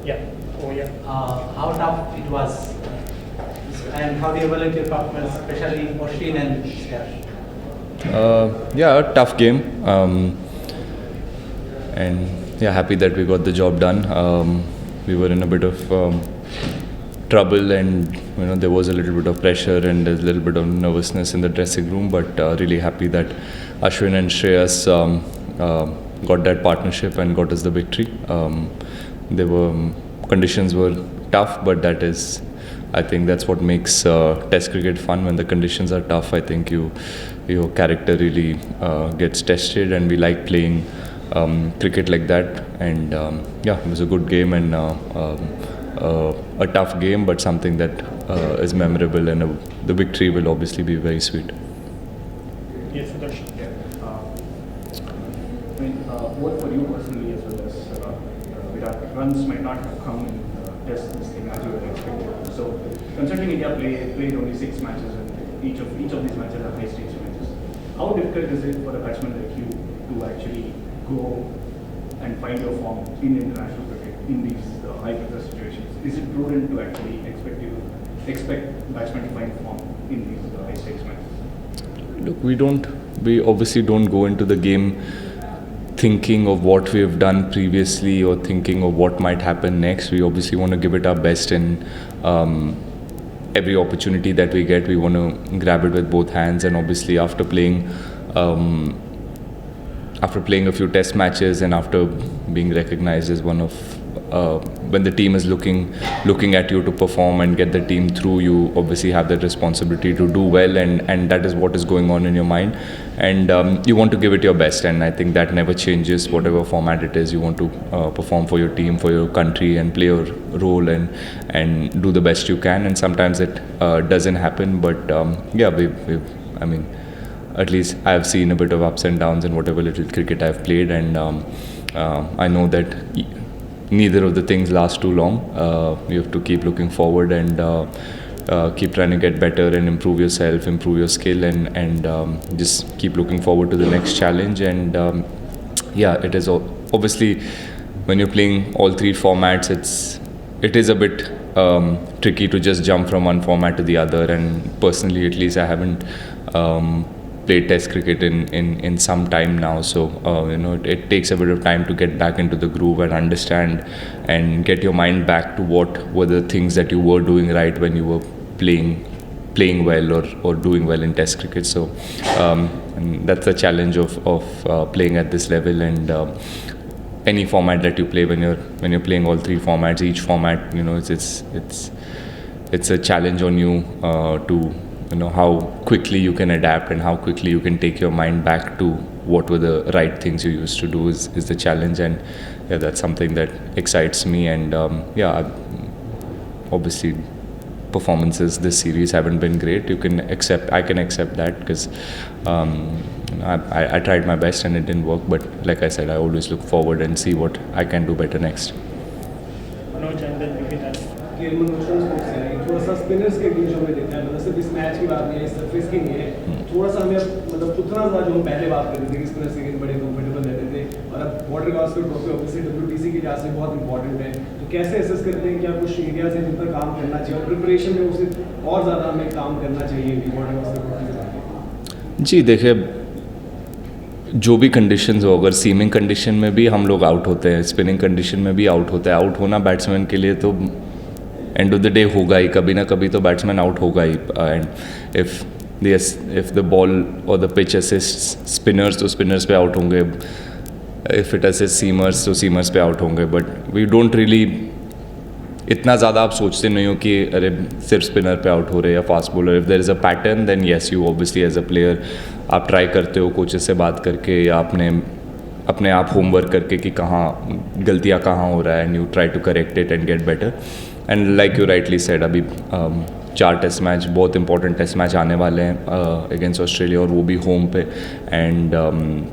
Yeah. Oh, yeah. How tough it was, and how do you evaluate your performance, especially Oshin and Steph? Yeah, a tough game. And yeah, happy that we got the job done. We were in a bit of trouble, and there was a little bit of pressure and a little bit of nervousness in the dressing room. But really happy that Ashwin and Shreyas got that partnership and got us the victory. Conditions were tough, but I think that's what makes Test cricket fun. When the conditions are tough, I think your character really gets tested, and we like playing cricket like that. And yeah, it was a good game and a tough game, but something that is memorable, and the victory will obviously be very sweet. Yes, Sudarshan. Both for you personally as well as Virat, runs might not have come in Test this thing as you were expected. So, considering India played only 6 matches, and each of these matches are high-stakes matches, how difficult is it for a batsman like you to actually go and find your form in international cricket in these high-pressure situations? Is it prudent to actually expect batsmen to find form in these high-stakes matches? Look, we obviously don't go into the game thinking of what we have done previously or thinking of what might happen next. We obviously want to give it our best, and every opportunity that we get, we want to grab it with both hands. And obviously, after playing a few test matches and after being recognized as one of when the team is looking at you to perform and get the team through, you obviously have that responsibility to do well, and that is what is going on in your mind, and you want to give it your best. And I think that never changes, whatever format it is. You want to perform for your team, for your country, and play your role and do the best you can. And sometimes it doesn't happen, but yeah, I mean, at least I have seen a bit of ups and downs in whatever little cricket I've played, and I know that neither of the things last too long. You have to keep looking forward and keep trying to get better and improve yourself, improve your skill, and just keep looking forward to the next challenge. And yeah, it is obviously, when you're playing all 3 formats, it is a bit tricky to just jump from one format to the other. And personally, at least, I haven't played Test cricket in some time now, so it takes a bit of time to get back into the groove and understand and get your mind back to what were the things that you were doing right when you were playing well or doing well in Test cricket. So and that's the challenge of playing at this level. And any format that you play, when you're playing all 3 formats, each format, it's a challenge on you to how quickly you can adapt and how quickly you can take your mind back to what were the right things you used to do is the challenge. And yeah, that's something that excites me. And yeah, obviously performances this series haven't been great. I can accept that, because I tried my best and it didn't work. But like I said, I always look forward and see what I can do better next. थोड़ा सा spinners के बीच में देखा है, मतलब सिर्फ इस match की बात नहीं है, सरफेस की नहीं है, थोड़ा सा हमें मतलब उतना ज़्यादा जो हम पहले बात करते थे कि स्पिनर्स के बड़े कंफर्टेबल रहते थे, और अब water Gavaskar trophy obviously WTC की लिहाज से बहुत इंपॉर्टेंट है, तो कैसे असेस करते हैं क्या कुछ एरियाज हैं जिन पर काम करना चाहिए और प्रिपरेशन में उसे और ज़्यादा हमें काम करना चाहिए वाटर गावस्कर ट्रॉफी के बाद? जी देखिए, जो भी कंडीशंस हो, अगर सीमिंग कंडीशन में भी हम लोग आउट होते हैं, स्पिनिंग कंडीशन में भी आउट होता है, आउट होना बैट्समैन के लिए तो एंड ऑफ द डे होगा ही, कभी ना कभी तो बैट्समैन आउट होगा ही. एंड इफ द बॉल और द पिच असिस्ट स्पिनर्स, तो स्पिनर्स पे आउट होंगे. इफ इट असिस्ट सीमर्स, तो सीमर्स पे आउट होंगे. बट वी डोंट रियली इतना ज़्यादा आप सोचते नहीं हो कि अरे सिर्फ स्पिनर पे आउट हो रहे या fast bowler. If there is a pattern, then yes, you obviously as a player आप ट्राई करते हो कोचेस से बात करके या अपने आप होमवर्क करके कि कहाँ गलतियाँ कहाँ हो रहा है, and you try to correct it and get better. And like you rightly said, अभी 4 टेस्ट मैच, बहुत इंपॉर्टेंट टेस्ट मैच आने वाले हैं अगेंस्ट ऑस्ट्रेलिया, और वो भी होम पे. And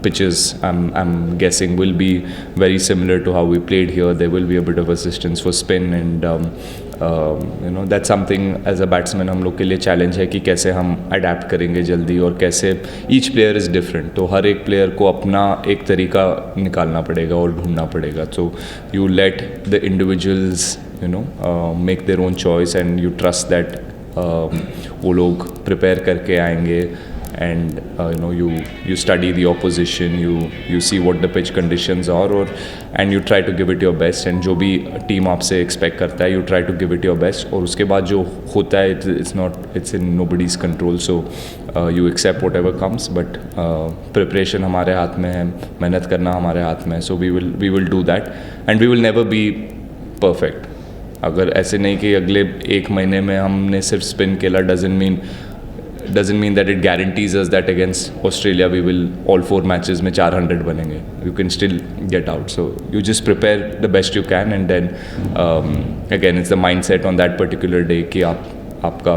pitches I am guessing will be very similar to how we played here. There will be a bit of assistance for spin, and that's something as a batsman हम लोग के लिए challenge है कि कैसे हम adapt करेंगे जल्दी और कैसे ईच प्लेयर इज़ डिफरेंट, तो हर एक प्लेयर को अपना एक तरीका निकालना पड़ेगा और ढूंढना पड़ेगा. So you let the individuals make their own choice and you trust that वो लोग प्रिपेयर करके आएंगे. And you study the opposition, you see what the pitch conditions are, and you try to give it your best. And जो भी team आपसे expect करता है, you try to give it your best. और उसके बाद जो होता है, it's in nobody's control. So you accept whatever comes. But preparation हमारे हाथ में है, मेहनत करना हमारे हाथ में है. So we will do that, and we will never be perfect. अगर ऐसे नहीं कि अगले एक महीने में हमने सिर्फ स्पिन खेला doesn't mean that it guarantees us that against Australia we will all 4 matches में 400 बनेंगे. You can still get out. So you just prepare the best you can, and then again it's the mindset on that particular day कि आपका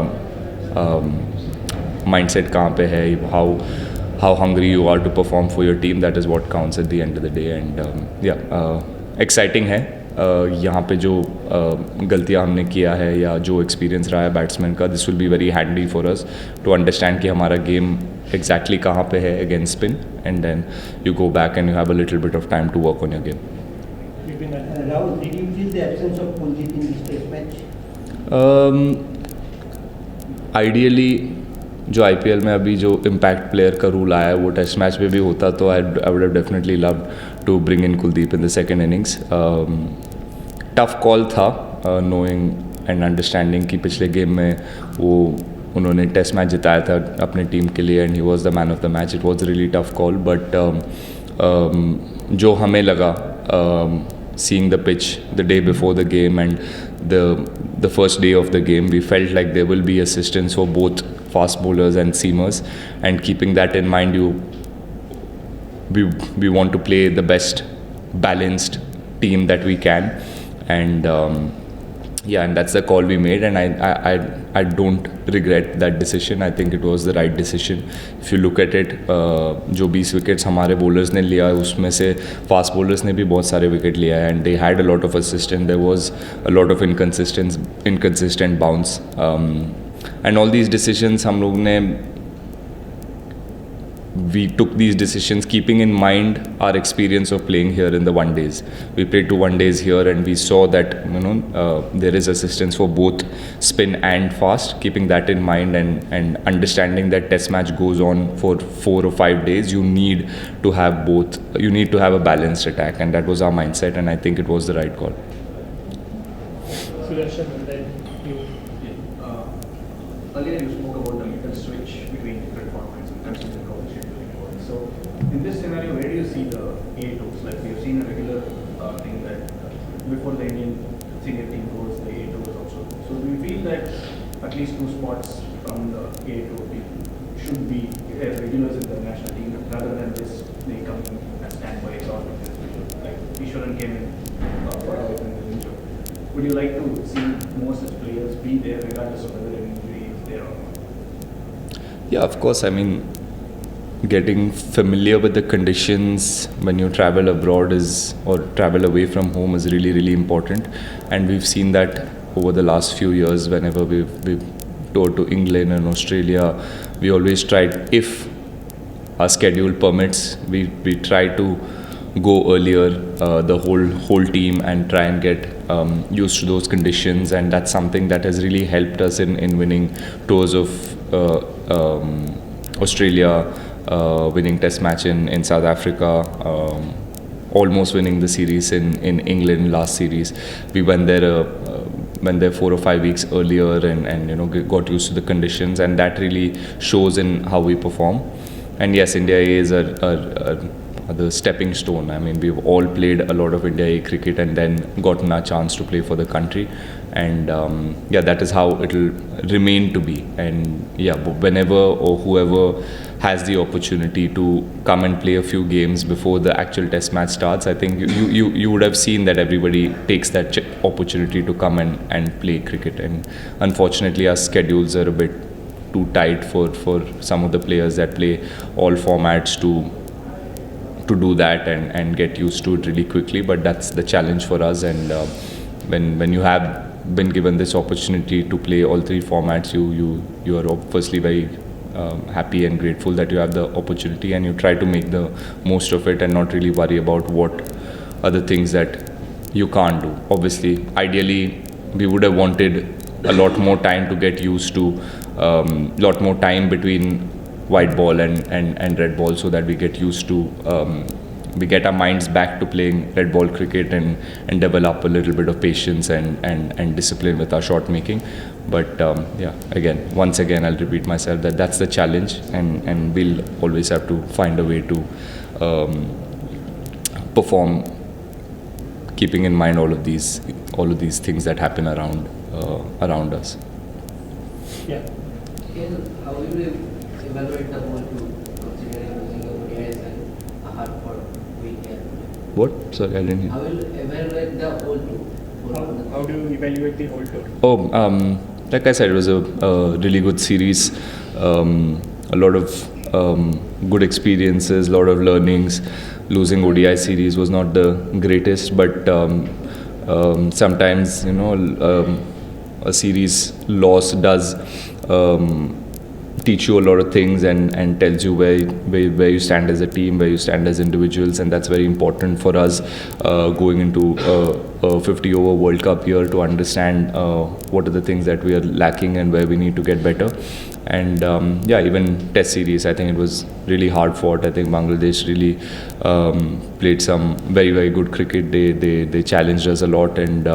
mindset कहाँ पे है, how hungry you are to perform for your team. That is what counts at the end of the day. And exciting है. यहाँ पे जो गलतियाँ हमने किया है या जो एक्सपीरियंस रहा है बैट्समैन का, this will be very handy for us to understand कि हमारा गेम एग्जैक्टली कहाँ पे है against spin, and then you go back and you have a little bit of time to work on your game. Rahul, did you feel the absence of Kuldeep in this test match? Ideally जो IPL में अभी जो impact player का rule आया है वो test match में भी होता तो I would have definitely loved to bring in Kuldeep in the second innings. Tough call था नोइंग एंड अंडरस्टैंडिंग कि पिछले गेम में वो उन्होंने टेस्ट मैच जिताया था अपनी टीम के लिए, and he was the man of the match. It was really tough call, but जो हमें लगा seeing the pitch the day before the game and the first day of the game, we felt like there will be assistance for both fast bowlers and seamers, and keeping that in mind, we want to play the best balanced team that we can, and and that's the call we made, and I don't regret that decision. I think it was the right decision. If you look at it, जो 20 wickets हमारे bowlers ने लिया उसमें से fast bowlers ने भी बहुत सारे विकेट लिया है, and they had a lot of assist, and there was a lot of inconsistent bounce, and all these decisions हम लोग ने we took these decisions keeping in mind our experience of playing here in the one days. We played 2 1-days here, and we saw that there is assistance for both spin and fast. Keeping that in mind and understanding that test match goes on for 4 or 5 days, you need to have both. You need to have a balanced attack, and that was our mindset, and I think it was the right call. Sudarshan, and then you. Earlier you spoke about the mental switch between different formats and considering how we should do it. So in this scenario, where do you see the A2s? Like we have seen a regular thing that before the Indian senior team goes, the A2s also go. So do you feel that at least 2 spots from the A2 should be regulars in the national team rather than just they come as standbys or like Ishwaran came in for a injury? Would you like to see more such players be there regardless of whether an injury is there or not? Yeah, of course. I mean, getting familiar with the conditions when you travel abroad or travel away from home is really, really important. And we've seen that over the last few years. Whenever we've toured to England and Australia, we always tried, if our schedule permits, we try to go earlier, the whole team, and try and get used to those conditions. And that's something that has really helped us in winning tours of Australia, winning test match in South Africa, almost winning the series in England last series. We went there 4 or 5 weeks earlier, and got used to the conditions, and that really shows in how we perform. And yes, India A is the stepping stone. I mean, we've all played a lot of India A cricket and then gotten a chance to play for the country, and that is how it'll remain to be. And whenever or whoever has the opportunity to come and play a few games before the actual test match starts, I think you would have seen that everybody takes that opportunity to come and play cricket. And unfortunately, our schedules are a bit too tight for some of the players that play all formats to do that and get used to it really quickly. But that's the challenge for us. And when you have been given this opportunity to play all three formats, you are obviously very happy and grateful that you have the opportunity, and you try to make the most of it and not really worry about what other things that you can't do. Obviously, ideally, we would have wanted a lot more time to get used to, lot more time between white ball and red ball, so that we get used to, we get our minds back to playing red ball cricket and develop a little bit of patience and discipline with our shot making. But yeah, once again, I'll repeat myself that that's the challenge, and we'll always have to find a way to perform, keeping in mind all of these things that happen around us. Yeah. How will you evaluate the whole tour, considering using your ODIs and a hard for weekend? What? Sorry, I didn't hear. How will you evaluate the whole tour? How do you evaluate the whole tour? Oh, like I said, it was a really good series. A lot of good experiences, a lot of learnings. Losing ODI series was not the greatest, but sometimes, a series loss does teach you a lot of things and tells you where you stand as a team, where you stand as individuals, and that's very important for us going into a 50-over World Cup here, to understand what are the things that we are lacking and where we need to get better. And yeah, even Test series, I think it was really hard fought. I think Bangladesh really played some very, very good cricket. They challenged us a lot, and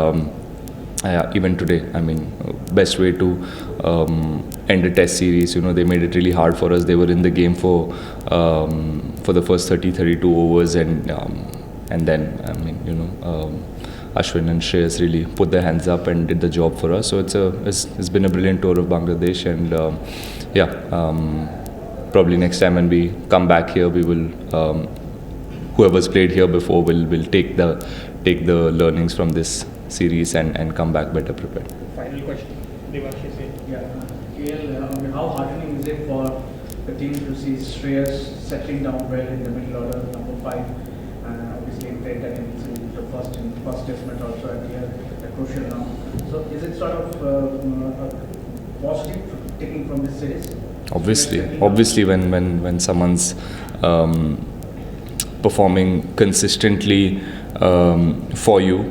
even today, I mean, best way to end a Test series. They made it really hard for us. They were in the game for the first 32 overs, and then, I mean, Ashwin and Shreyas really put their hands up and did the job for us. So it's been a brilliant tour of Bangladesh, and yeah, probably next time when we come back here, we will, whoever's played here before will take the learnings from this series and come back better prepared. Final question, Devanshish. Yeah, KL, how heartening is it for the team to see Shreyas settling down well in the middle order, number 5, and obviously played against the first test match also at the crucial round. So is it sort of positive taking from this series? Obviously, when someone's performing consistently for you,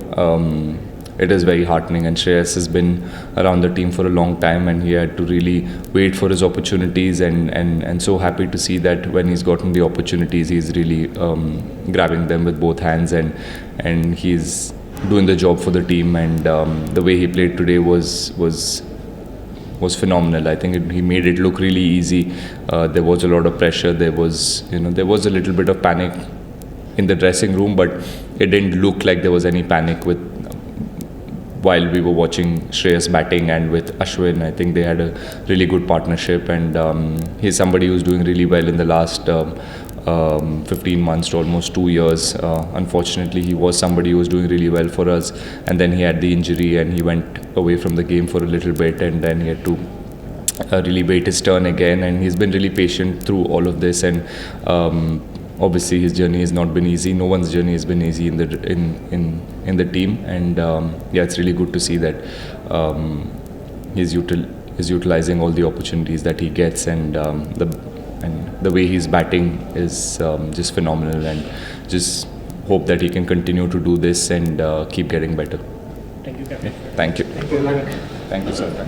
it is very heartening. And Shreyas has been around the team for a long time, and he had to really wait for his opportunities, and so happy to see that when he's gotten the opportunities, he's really grabbing them with both hands, and he's doing the job for the team. And the way he played today was phenomenal. I think he made it look really easy. There was a lot of pressure. There was a little bit of panic in the dressing room, but it didn't look like there was any panic while we were watching Shreyas batting and with Ashwin. I think they had a really good partnership, and he's somebody who's doing really well in the last 15 months to almost 2 years. Unfortunately, he was somebody who was doing really well for us, and then he had the injury and he went away from the game for a little bit, and then he had to really wait his turn again, and he's been really patient through all of this. And obviously his journey has not been easy. No one's journey has been easy in the team, and yeah, it's really good to see that he's utilizing all the opportunities that he gets, and the way he's batting is just phenomenal, and just hope that he can continue to do this and keep getting better. Thank you, Captain. Thank you. Thank you. Thank you, sir.